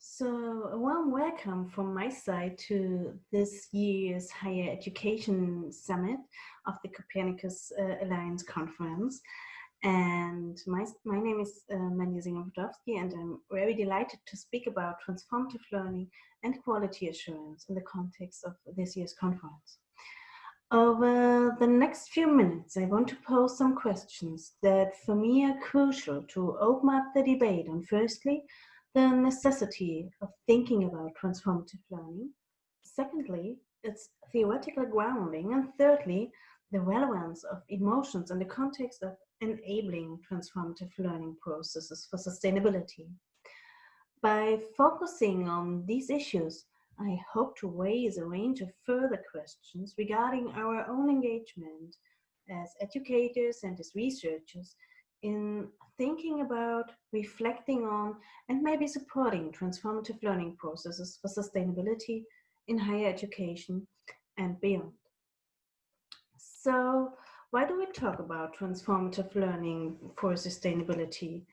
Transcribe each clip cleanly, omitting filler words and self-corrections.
So, a warm welcome from my side to this year's Higher Education Summit of the Copernicus Alliance Conference. And my name is Mandy Singer-Brodowski, and I'm very delighted to speak about transformative learning and quality assurance in the context of this year's conference. Over the next few minutes, I want to pose some questions that for me are crucial to open up the debate on, firstly, the necessity of thinking about transformative learning, secondly, its theoretical grounding, and thirdly, the relevance of emotions in the context of enabling transformative learning processes for sustainability. By focusing on these issues, I hope to raise a range of further questions regarding our own engagement as educators and as researchers in thinking about, reflecting on, and maybe supporting transformative learning processes for sustainability in higher education and beyond. So, why do we talk about transformative learning for sustainability?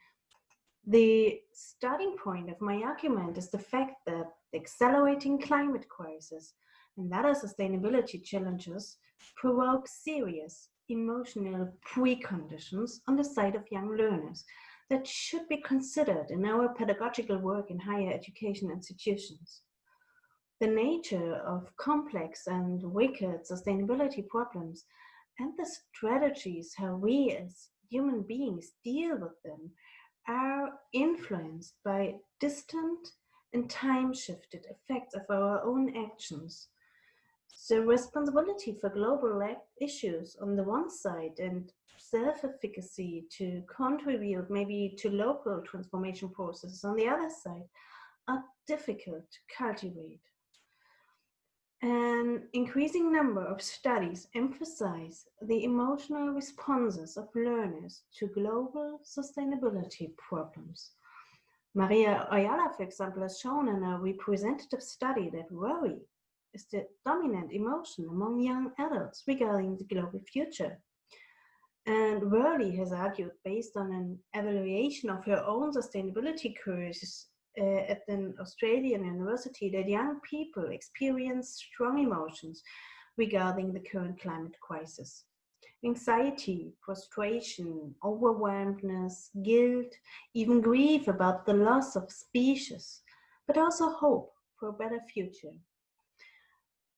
The starting point of my argument is the fact that the accelerating climate crisis and other sustainability challenges provoke serious emotional preconditions on the side of young learners that should be considered in our pedagogical work in higher education institutions. The nature of complex and wicked sustainability problems and the strategies how we as human beings deal with them are influenced by distant and time-shifted effects of our own actions. So responsibility for global issues on the one side and self-efficacy to contribute maybe to local transformation processes on the other side are difficult to cultivate. An increasing number of studies emphasize the emotional responses of learners to global sustainability problems. Maria Ayala, for example, has shown in a representative study that worry is the dominant emotion among young adults regarding the global future. And Worley has argued, based on an evaluation of her own sustainability courses at an Australian university, that young people experience strong emotions regarding the current climate crisis. Anxiety, frustration, overwhelmedness, guilt, even grief about the loss of species, but also hope for a better future.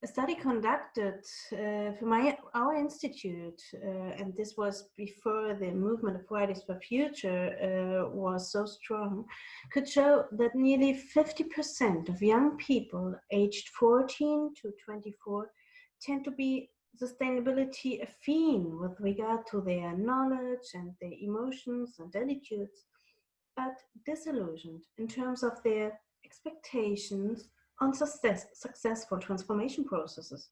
A study conducted from our institute, and this was before the movement of Fridays for Future was so strong, could show that nearly 50% of young people aged 14 to 24 tend to be sustainability affine with regard to their knowledge and their emotions and attitudes, but disillusioned in terms of their expectations on successful transformation processes.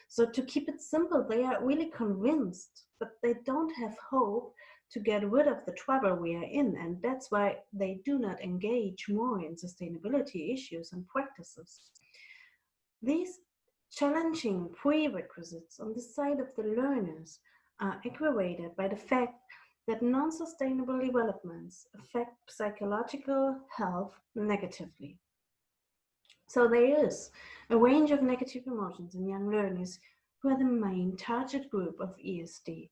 So to keep it simple, they are really convinced, but they don't have hope to get rid of the trouble we are in, and that's why they do not engage more in sustainability issues and practices. These challenging prerequisites on the side of the learners are aggravated by the fact that non-sustainable developments affect psychological health negatively. So there is a range of negative emotions in young learners who are the main target group of ESD.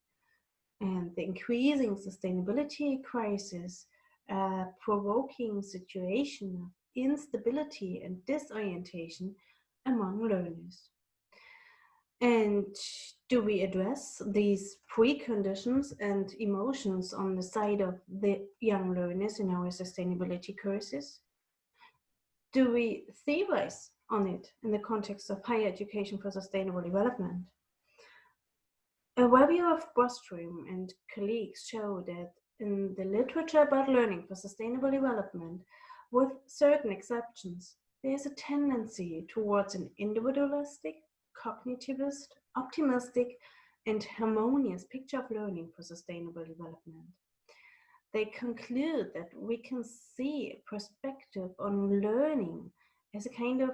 And the increasing sustainability crisis provoking situation of instability and disorientation among learners. And do we address these preconditions and emotions on the side of the young learners in our sustainability courses? Do we theorize on it in the context of higher education for sustainable development? A review of Bostrom and colleagues show that in the literature about learning for sustainable development, with certain exceptions, there is a tendency towards an individualistic, cognitivist, optimistic, and harmonious picture of learning for sustainable development. They conclude that we can see a perspective on learning as a kind of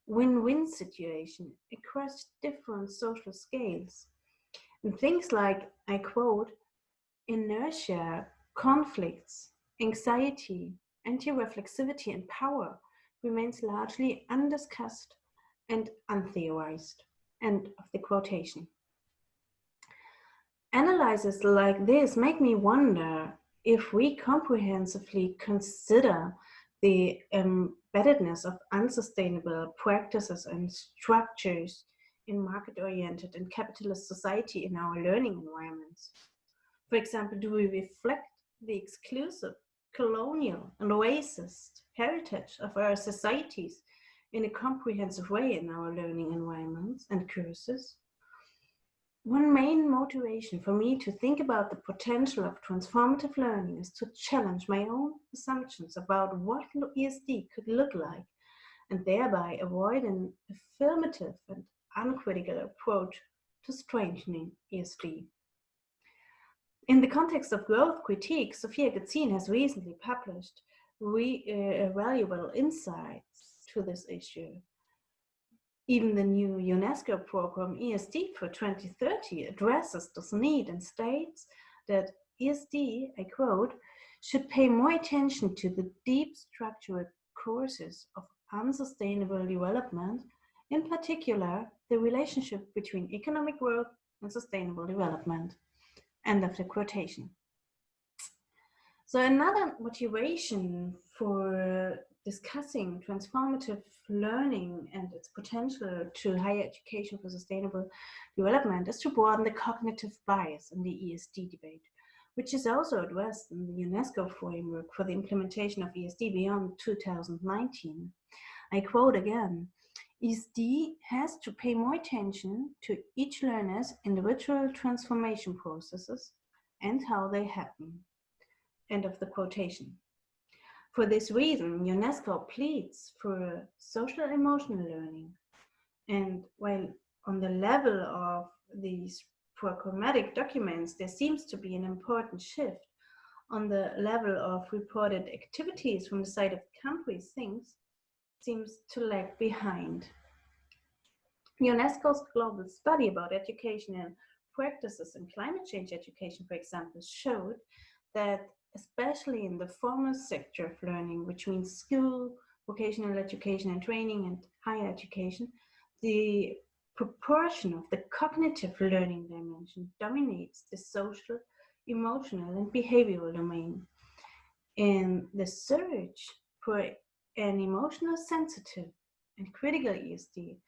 win-win situation across different social scales. And things like, I quote, inertia, conflicts, anxiety, anti-reflexivity, and power remains largely undiscussed and untheorized. End of the quotation. Analyses like this make me wonder if we comprehensively consider the embeddedness of unsustainable practices and structures in market-oriented and capitalist society in our learning environments. For example, do we reflect the exclusive, colonial, and racist heritage of our societies in a comprehensive way in our learning environments and courses? One main motivation for me to think about the potential of transformative learning is to challenge my own assumptions about what ESD could look like, and thereby avoid an affirmative and uncritical approach to strengthening ESD. In the context of growth critique, Sophia Getzin has recently published valuable insights to this issue. Even the new UNESCO program ESD for 2030 addresses this need and states that ESD, I quote, should pay more attention to the deep structural causes of unsustainable development, in particular, the relationship between economic growth and sustainable development. End of the quotation. So another motivation for discussing transformative learning and its potential to higher education for sustainable development is to broaden the cognitive bias in the ESD debate, which is also addressed in the UNESCO framework for the implementation of ESD beyond 2019. I quote again, ESD has to pay more attention to each learner's individual transformation processes and how they happen. End of the quotation. For this reason, UNESCO pleads for social emotional learning. And while on the level of these programmatic documents, there seems to be an important shift, on the level of reported activities from the side of countries, things seems to lag behind. UNESCO's global study about education and practices in climate change education, for example, showed that especially in the formal sector of learning, which means school, vocational education and training, and higher education, the proportion of the cognitive learning dimension dominates the social, emotional, and behavioral domain. In the search for an emotional sensitive and critical ESD,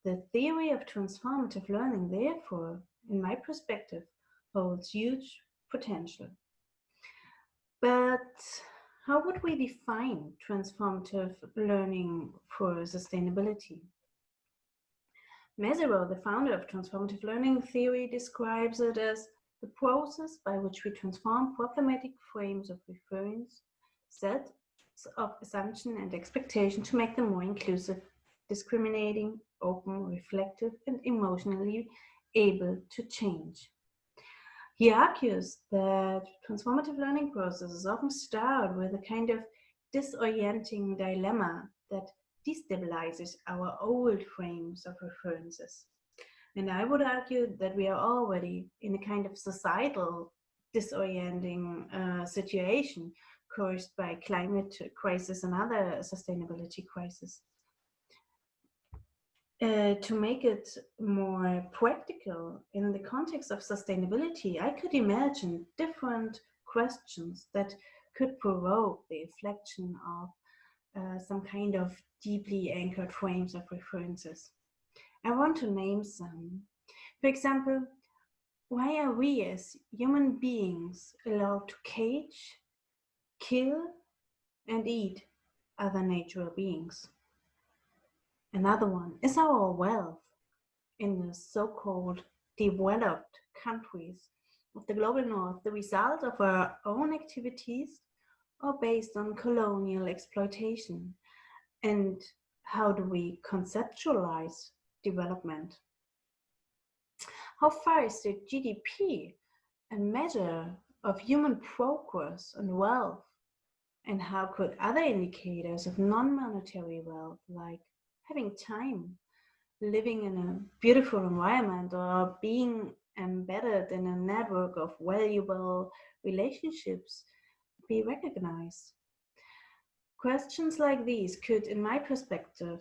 the theory of transformative learning, therefore, in my perspective, holds huge potential. But how would we define transformative learning for sustainability? Mezirow, the founder of transformative learning theory, describes it as the process by which we transform problematic frames of reference, sets of assumption and expectation to make them more inclusive, discriminating, open, reflective, and emotionally able to change. He argues that transformative learning processes often start with a kind of disorienting dilemma that destabilizes our old frames of references. And I would argue that we are already in a kind of societal disorienting situation caused by climate crisis and other sustainability crises. To make it more practical in the context of sustainability, I could imagine different questions that could provoke the reflection of some kind of deeply anchored frames of references. I want to name some. For example, why are we as human beings allowed to cage, kill, and eat other natural beings? Another one is our wealth in the so-called developed countries of the global north the result of our own activities or based on colonial exploitation? And how do we conceptualize development? How far is the GDP a measure of human progress and wealth? And how could other indicators of non-monetary wealth, like having time, living in a beautiful environment, or being embedded in a network of valuable relationships, be recognized? Questions like these could, in my perspective,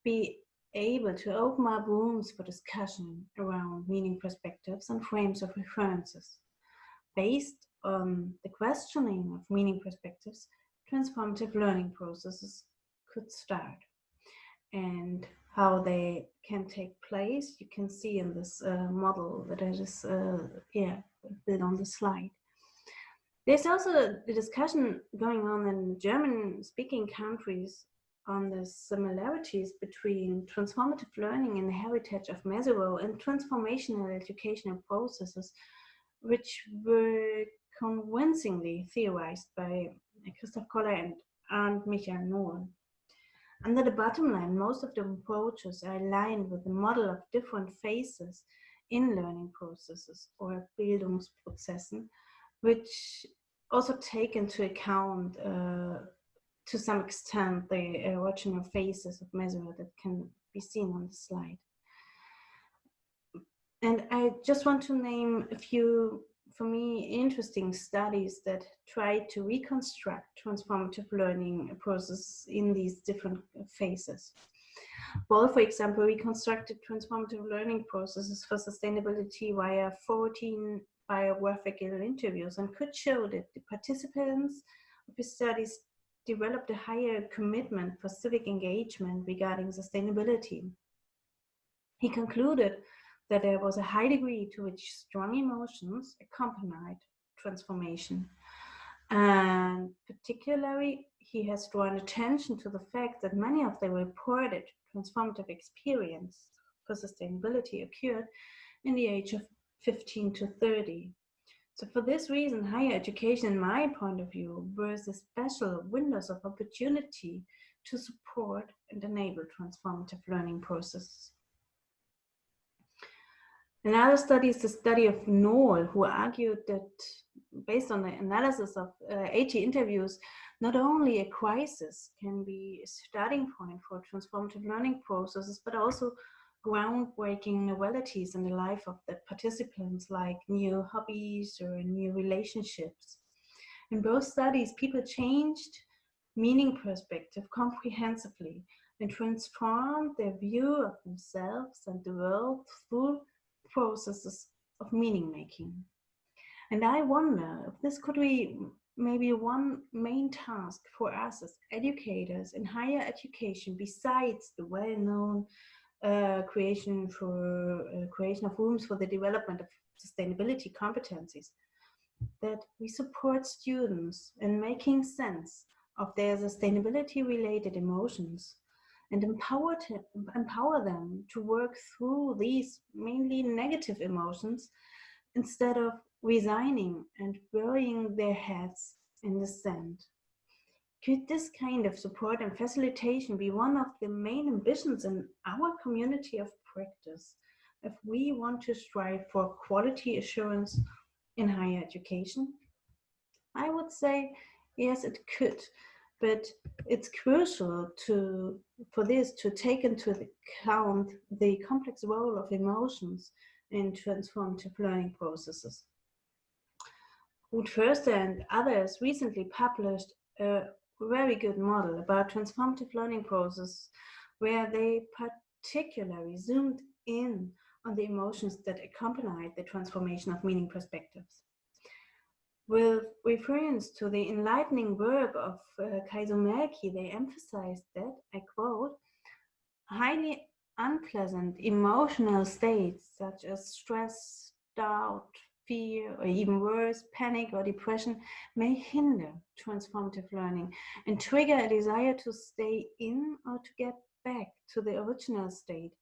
be able to open up rooms for discussion around meaning perspectives and frames of references. Based on the questioning of meaning perspectives, transformative learning processes could start. And how they can take place, you can see in this model that I just built on the slide. There's also a discussion going on in German-speaking countries on the similarities between transformative learning in the heritage of Mesereau and transformational educational processes, which were convincingly theorized by Christoph Koller and Michael Nohl. Under the bottom line, most of the approaches are aligned with the model of different phases in learning processes or Bildungsprozessen, which also take into account to some extent the original phases of Mesereau that can be seen on the slide. And I just want to name a few, for me, interesting studies that try to reconstruct transformative learning processes in these different phases. Boll, for example, reconstructed transformative learning processes for sustainability via 14 biographical interviews and could show that the participants of his studies developed a higher commitment for civic engagement regarding sustainability. He concluded that there was a high degree to which strong emotions accompanied transformation. And particularly, he has drawn attention to the fact that many of the reported transformative experience for sustainability occurred in the age of 15 to 30. So for this reason, higher education, in my point of view, bears a special windows of opportunity to support and enable transformative learning processes. Another study is the study of Nohl, who argued that based on the analysis of 80 interviews, not only a crisis can be a starting point for transformative learning processes, but also groundbreaking novelties in the life of the participants, like new hobbies or new relationships. In both studies, people changed meaning perspective comprehensively and transformed their view of themselves and the world through processes of meaning making. And I wonder if this could be maybe one main task for us as educators in higher education, besides the well-known creation of rooms for the development of sustainability competencies, that we support students in making sense of their sustainability related emotions and empower them to work through these mainly negative emotions instead of resigning and burying their heads in the sand. Could this kind of support and facilitation be one of the main ambitions in our community of practice if we want to strive for quality assurance in higher education? I would say yes, it could. But it's crucial for this to take into account the complex role of emotions in transformative learning processes. Ruth Förster and others recently published a very good model about transformative learning process where they particularly zoomed in on the emotions that accompanied the transformation of meaning perspectives. With reference to the enlightening work of Kaiser Melky, they emphasized that, I quote, highly unpleasant emotional states such as stress, doubt, fear, or even worse, panic or depression may hinder transformative learning and trigger a desire to stay in or to get back to the original state,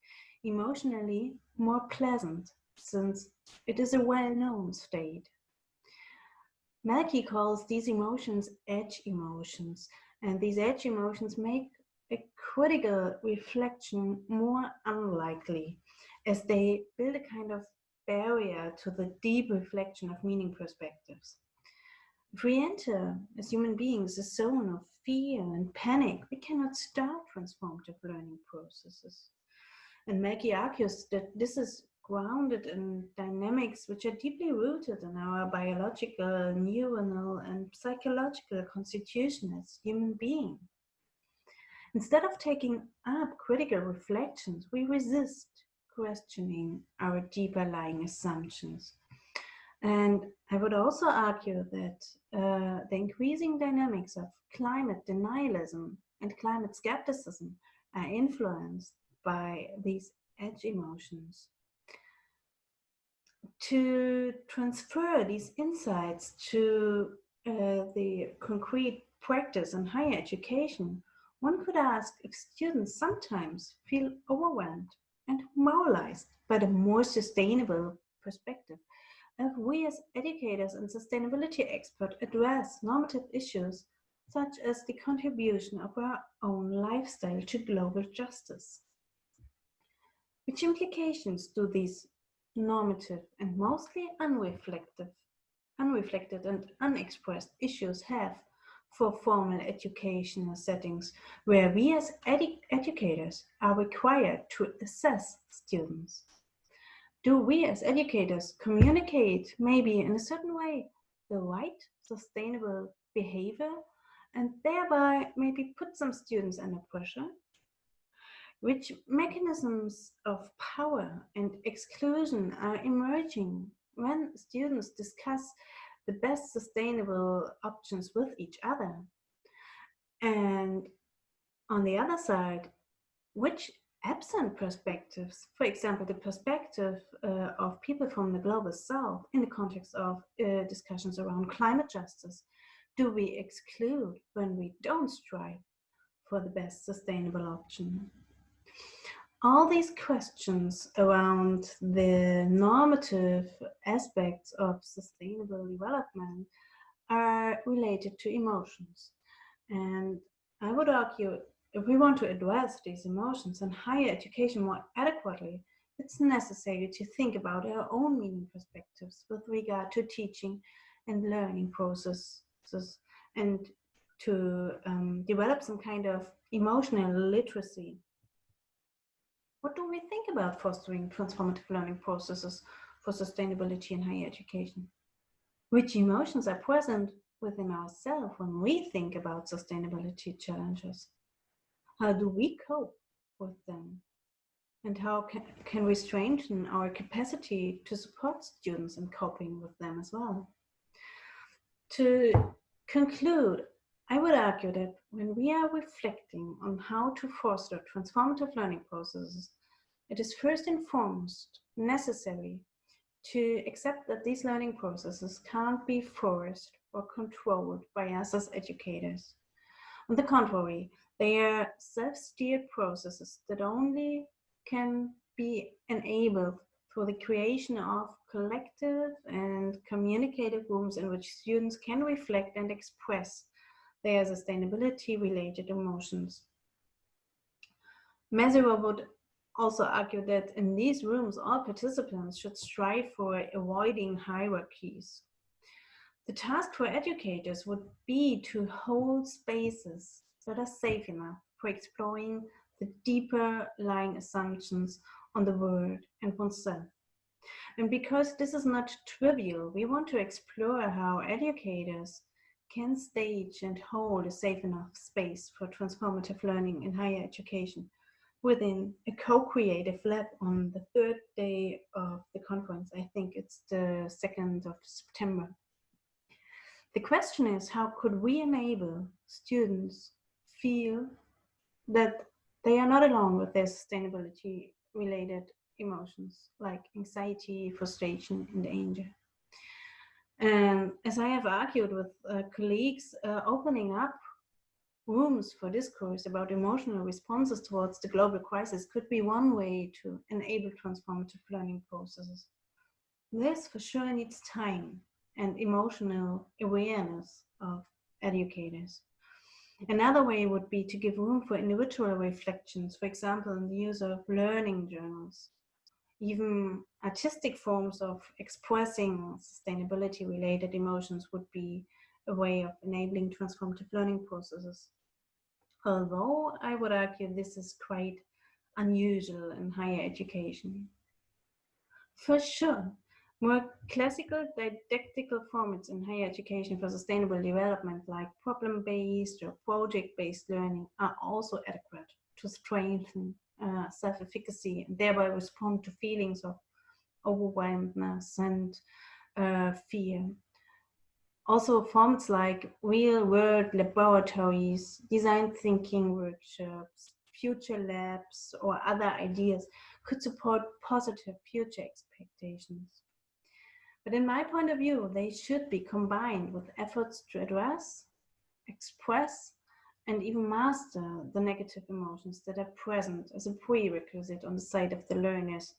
emotionally more pleasant, since it is a well-known state. Melky calls these emotions edge emotions, and these edge emotions make a critical reflection more unlikely, as they build a kind of barrier to the deep reflection of meaning perspectives. If we enter, as human beings, a zone of fear and panic, we cannot start transformative learning processes. And Melky argues that this is grounded in dynamics which are deeply rooted in our biological, neuronal, and psychological constitution as human beings. Instead of taking up critical reflections, we resist questioning our deeper lying assumptions. And I would also argue that the increasing dynamics of climate denialism and climate skepticism are influenced by these edge emotions. To transfer these insights to the concrete practice in higher education, one could ask if students sometimes feel overwhelmed and moralized by the more sustainable perspective. If we as educators and sustainability experts address normative issues such as the contribution of our own lifestyle to global justice, which implications do these normative and mostly unreflected and unexpressed issues have for formal educational settings where we as educators are required to assess students? Do we as educators communicate maybe in a certain way the right sustainable behavior and thereby maybe put some students under pressure? Which mechanisms of power and exclusion are emerging when students discuss the best sustainable options with each other? And on the other side, which absent perspectives, for example, the perspective of people from the global south in the context of discussions around climate justice, do we exclude when we don't strive for the best sustainable option? All these questions around the normative aspects of sustainable development are related to emotions. And I would argue if we want to address these emotions in higher education more adequately, it's necessary to think about our own meaning perspectives with regard to teaching and learning processes and to develop some kind of emotional literacy. What do we think about fostering transformative learning processes for sustainability in higher education? Which emotions are present within ourselves when we think about sustainability challenges? How do we cope with them? And how can we strengthen our capacity to support students in coping with them as well? To conclude, I would argue that when we are reflecting on how to foster transformative learning processes, it is first and foremost necessary to accept that these learning processes can't be forced or controlled by us as educators. On the contrary, they are self-steered processes that only can be enabled through the creation of collective and communicative rooms in which students can reflect and express their sustainability-related emotions. Mesereau would also argue that in these rooms, all participants should strive for avoiding hierarchies. The task for educators would be to hold spaces that are safe enough for exploring the deeper lying assumptions on the world and oneself. And because this is not trivial, we want to explore how educators can stage and hold a safe enough space for transformative learning in higher education within a co-creative lab on the third day of the conference. I think it's the 2nd of September. The question is, how could we enable students feel that they are not alone with their sustainability related emotions like anxiety, frustration, and anger? And as I have argued with colleagues, opening up rooms for discourse about emotional responses towards the global crisis could be one way to enable transformative learning processes. This for sure needs time and emotional awareness of educators. Another way would be to give room for individual reflections, for example, in the use of learning journals. Even artistic forms of expressing sustainability-related emotions would be a way of enabling transformative learning processes. Although I would argue this is quite unusual in higher education. For sure, more classical didactical formats in higher education for sustainable development, like problem-based or project-based learning, are also adequate to strengthen self-efficacy and thereby respond to feelings of overwhelmedness and fear. Also, formats like real-world laboratories, design thinking workshops, future labs, or other ideas could support positive future expectations. But in my point of view, they should be combined with efforts to address, express, and even master the negative emotions that are present as a prerequisite on the side of the learners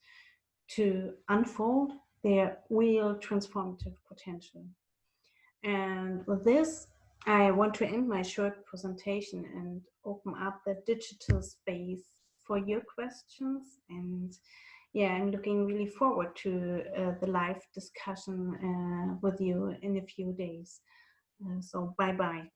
to unfold their real transformative potential. And with this, I want to end my short presentation and open up the digital space for your questions. And yeah, I'm looking really forward to the live discussion with you in a few days. So bye-bye.